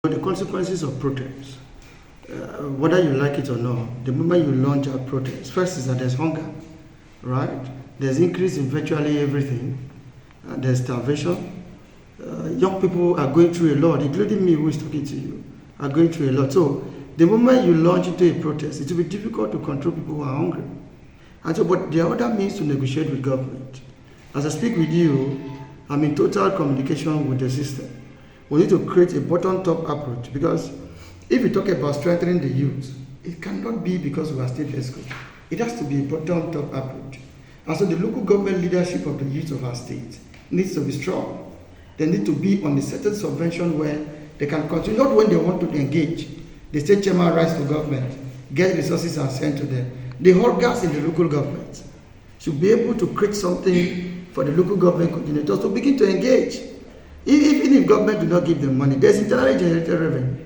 The consequences of protest, whether you like it or not, the moment you launch a protest, first is that there's hunger, right? There's increase in virtually everything. There's starvation. Young people are going through a lot, including me who is talking to you, are going through a lot. So the moment you launch into a protest, it will be difficult to control people who are hungry. And so, but there are other means to negotiate with government. As I speak with you, I'm in total communication with the system. We need to create a bottom-top approach, because if we talk about strengthening the youth, it cannot be because we are state school. It has to be a bottom-top approach. And so the local government leadership of the youth of our state needs to be strong. They need to be on a certain subvention where they can continue, not when they want to engage. The state chairman writes to government, get resources and send to them. The organs in the local government should be able to create something for the local government coordinators to begin to engage. Even if government do not give them money, there's internally generated revenue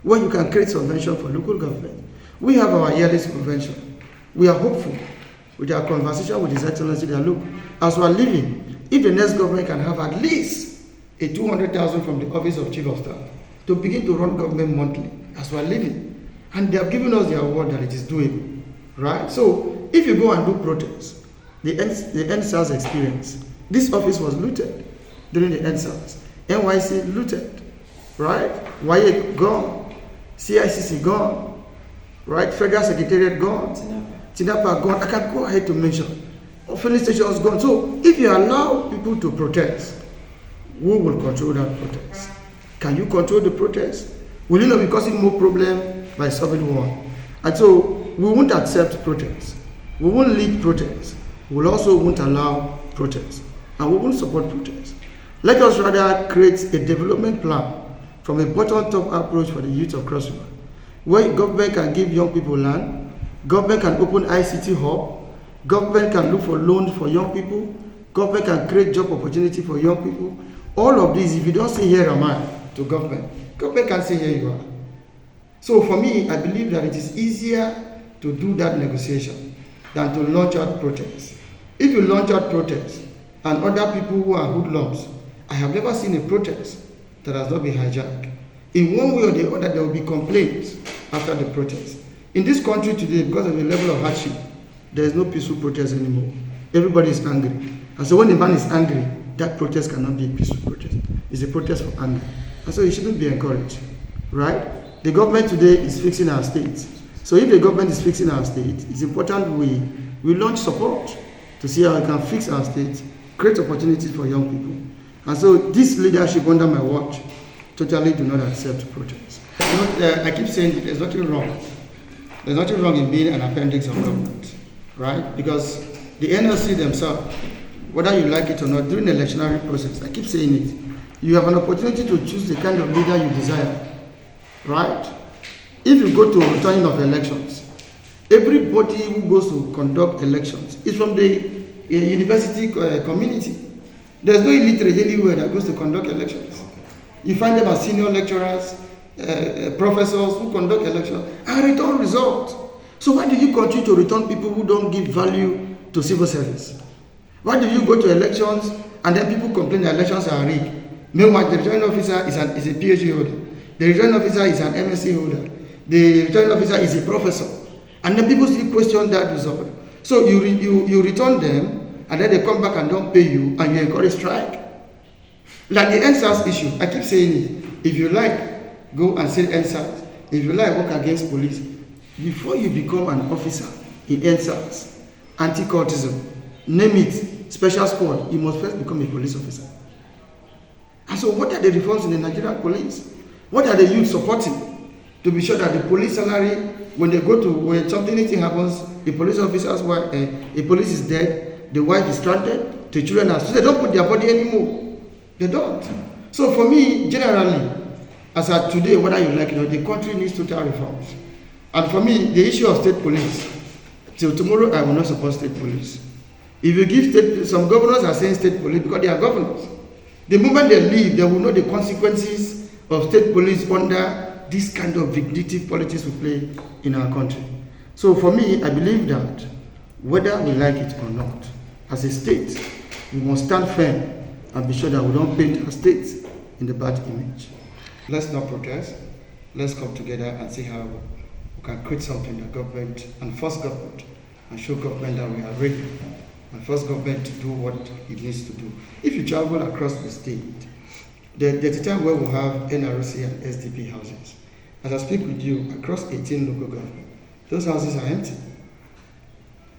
where you can create subvention for local government. We have our yearly subvention. We are hopeful with our conversation with His Excellency that, look, as we are living, if the next government can have at least a 200,000 from the Office of Chief of Staff to begin to run government monthly as we are living, and they have given us their word that it is doable, right? So if you go and do protests, the NSAS experience, this office was looted during the NSAS. NYCN looted, right? YA gone, CICC gone, right? Federal Secretariat gone, TINAPA gone. I can go ahead to mention. Filling stations gone. So if you allow people to protest, who will control that protest? Can you control the protest? Will you not be causing more problem by solving one? And so we won't accept protests. We won't lead protests. We also won't allow protests. And we won't support protests. Let us rather create a development plan from a bottom-top approach for the youth of Cross River, where government can give young people land, government can open ICT hub, government can look for loans for young people, government can create job opportunity for young people. All of these, if you don't say here am I to government can say here you are. So for me, I believe that it is easier to do that negotiation than to launch out protests. If you launch out protests and other people who are hoodlums, I have never seen a protest that has not been hijacked. In one way or the other, there will be complaints after the protest. In this country today, because of the level of hardship, there is no peaceful protest anymore. Everybody is angry. And so when a man is angry, that protest cannot be a peaceful protest. It's a protest for anger. And so it shouldn't be encouraged, right? The government today is fixing our state. So if the government is fixing our state, it's important we launch support to see how we can fix our state, create opportunities for young people. And so this leadership under my watch totally do not accept protests. I keep saying there's nothing wrong. There's nothing wrong in being an appendix of government, right? Because the NLC themselves, whether you like it or not, during the electionary process, I keep saying it, you have an opportunity to choose the kind of leader you desire, right? If you go to a returning of elections, everybody who goes to conduct elections is from the university community. There's no illiterate anywhere that goes to conduct elections. You find them as senior lecturers, professors who conduct elections and return results. So why do you continue to return people who don't give value to civil service? Why do you go to elections and then people complain that elections are rigged? Meanwhile, the returning officer is a PhD holder. The returning officer is an MSc holder. The returning officer is a professor. And then people still question that result. So you return them, and then they come back and don't pay you, and you encourage strike. Like the NSAS issue, I keep saying it. If you like, go and say NSAS. If you like, work against police. Before you become an officer in NSAS, anti-cultism, name it, special squad, you must first become a police officer. And so what are the reforms in the Nigerian police? What are the youth supporting to be sure that the police salary, when when anything happens, the police officer's wife, a police is dead, the wife is stranded, the children are, so they don't put their body anymore. They don't. So for me, generally, as of today, whether you like it, the country needs total reforms. And for me, the issue of state police, till tomorrow I will not support state police. If you give some governors are saying state police because they are governors. The moment they leave, they will know the consequences of state police under this kind of vindictive politics we play in our country. So for me, I believe that whether we like it or not, as a state, we must stand firm and be sure that we don't paint our state in the bad image. Let's not protest. Let's come together and see how we can create something that government, and force government, and show government that we are ready, and force government to do what it needs to do. If you travel across the state, there's a time where we have NRC and SDP houses. As I speak with you, across 18 local government, those houses are empty.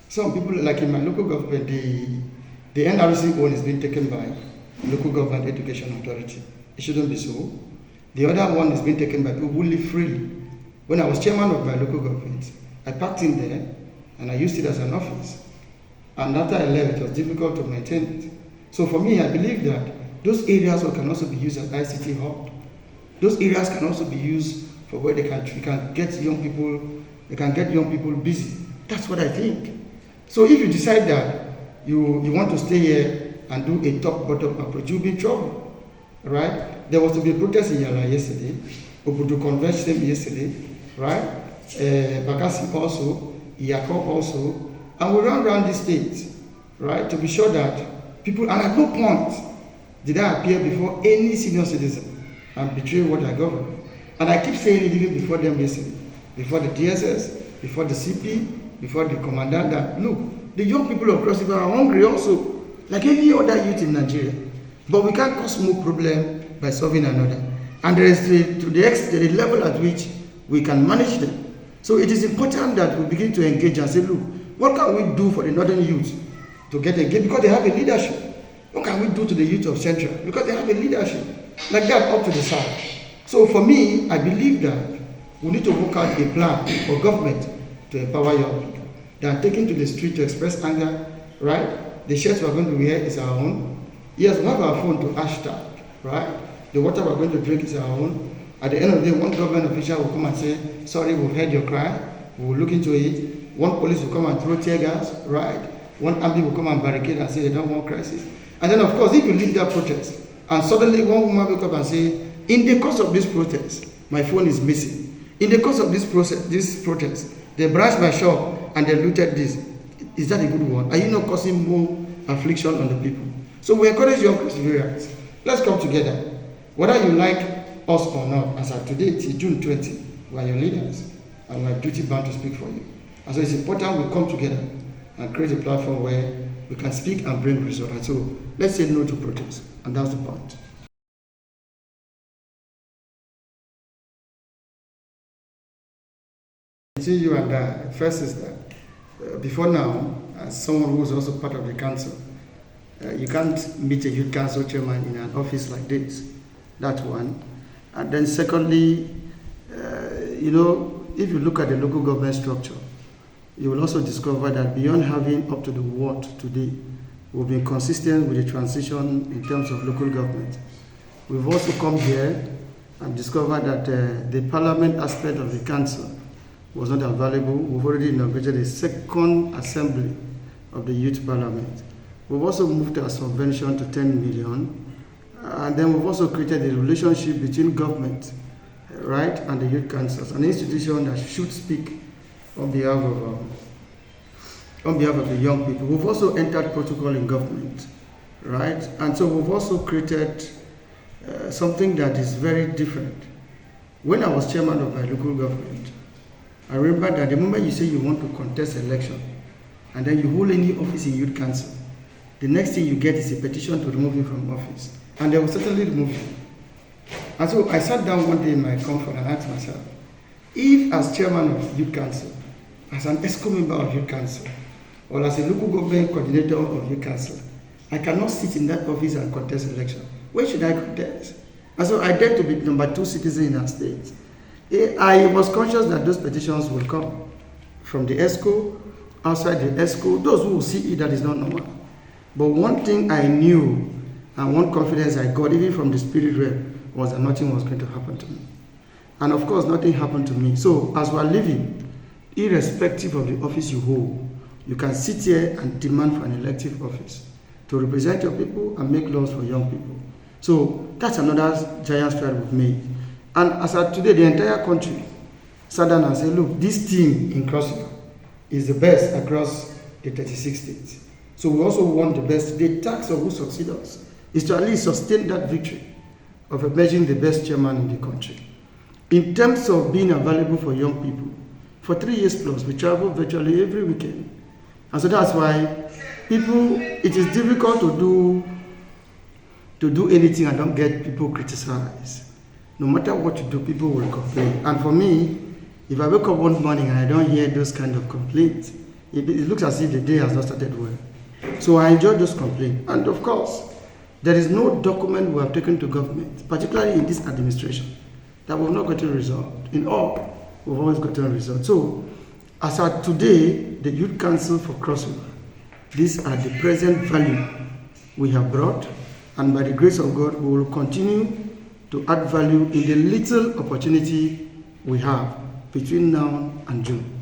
Some people, like in my local government, the NRC one is being taken by local government education authority. It shouldn't be so. The other one is being taken by people who live freely. When I was chairman of my local government, I parked in there and I used it as an office. And after I left, it was difficult to maintain it. So for me, I believe that those areas can also be used as ICT hub. Those areas can also be used for where they can get young people busy. That's what I think. So if you decide that you want to stay here and do a top-bottom approach, you'll be in trouble, right? There was to be a protest in Yala yesterday, Obudu convention yesterday, right? Bakassi also, Iyako also, and we ran around the state, right, to be sure that people, and at no point did I appear before any senior citizen and betray what I govern. And I keep saying it even before them yesterday, before the DSS, before the CP, before the commandant, that look, the young people of Cross River are hungry also, like any other youth in Nigeria. But we can't cause more problem by solving another. And there is to the level at which we can manage them. So it is important that we begin to engage and say, look, what can we do for the northern youth to get engaged? Because they have a leadership. What can we do to the youth of Central? Because they have a leadership. Like that up to the south. So for me, I believe that we need to work out a plan for government to empower young people. They are taken to the street to express anger, right? The shirts we are going to wear is our own. Yes, we have our phone to hashtag, right? The water we are going to drink is our own. At the end of the day, one government official will come and say, sorry, we've heard your cry, we will look into it. One police will come and throw tear gas, right? One army will come and barricade and say they don't want crisis. And then, of course, if you leave that protest, and suddenly one woman will come and say, in the course of this protest, my phone is missing. In the course of this protest, they brushed my shop and they looted this. Is that a good one? Are you not causing more affliction on the people? So we encourage young perseverance. Let's come together. Whether you like us or not, as of today, till June 20, we are your leaders, and we are duty bound to speak for you. And so it's important we come together and create a platform where we can speak and bring results. So let's say no to protest, and that's the point. Between you and I, first is that before now, as someone who is also part of the council, you can't meet a youth council chairman in an office like this. That's one. And then secondly, if you look at the local government structure, you will also discover that beyond having up to the ward today, we've been consistent with the transition in terms of local government. We've also come here and discovered that the parliament aspect of the council was not available. We've already inaugurated a second assembly of the youth parliament. We've also moved our subvention to 10 million. And then we've also created a relationship between government, right, and the youth councils, an institution that should speak on behalf of the young people. We've also entered protocol in government, right? And so we've also created something that is very different. When I was chairman of my local government, I remember that the moment you say you want to contest election, and then you hold any office in youth council, the next thing you get is a petition to remove you from office. And they will certainly remove you. And so I sat down one day in my comfort and asked myself, if as chairman of youth council, as an ESCO member of youth council, or as a local government coordinator of youth council, I cannot sit in that office and contest election, where should I contest? And so I dared to be number 2 citizen in our state. I was conscious that those petitions will come from the ESCO, outside the ESCO, those who will see it, that is not normal. But one thing I knew, and one confidence I got, even from the spirit realm, was that nothing was going to happen to me. And of course, nothing happened to me. So as we are living, irrespective of the office you hold, you can sit here and demand for an elective office to represent your people and make laws for young people. So that's another giant stride we've made. And as of today, the entire country sat down and said, look, this team in Cross River is the best across the 36 states. So we also want the best. The task of who succeed us is to at least sustain that victory of emerging the best chairman in the country. In terms of being available for young people, for 3 years plus, we travel virtually every weekend. And so that's why people, it is difficult to do anything and don't get people criticized. No matter what you do, people will complain. And for me, if I wake up one morning and I don't hear those kind of complaints, it looks as if the day has not started well. So I enjoy those complaints. And of course, there is no document we have taken to government, particularly in this administration, that we've not gotten resolved. In all, we've always gotten resolved. So, as of today, the Youth Council for Crossover, these are the present value we have brought, and by the grace of God, we will continue to add value in the little opportunity we have between now and June.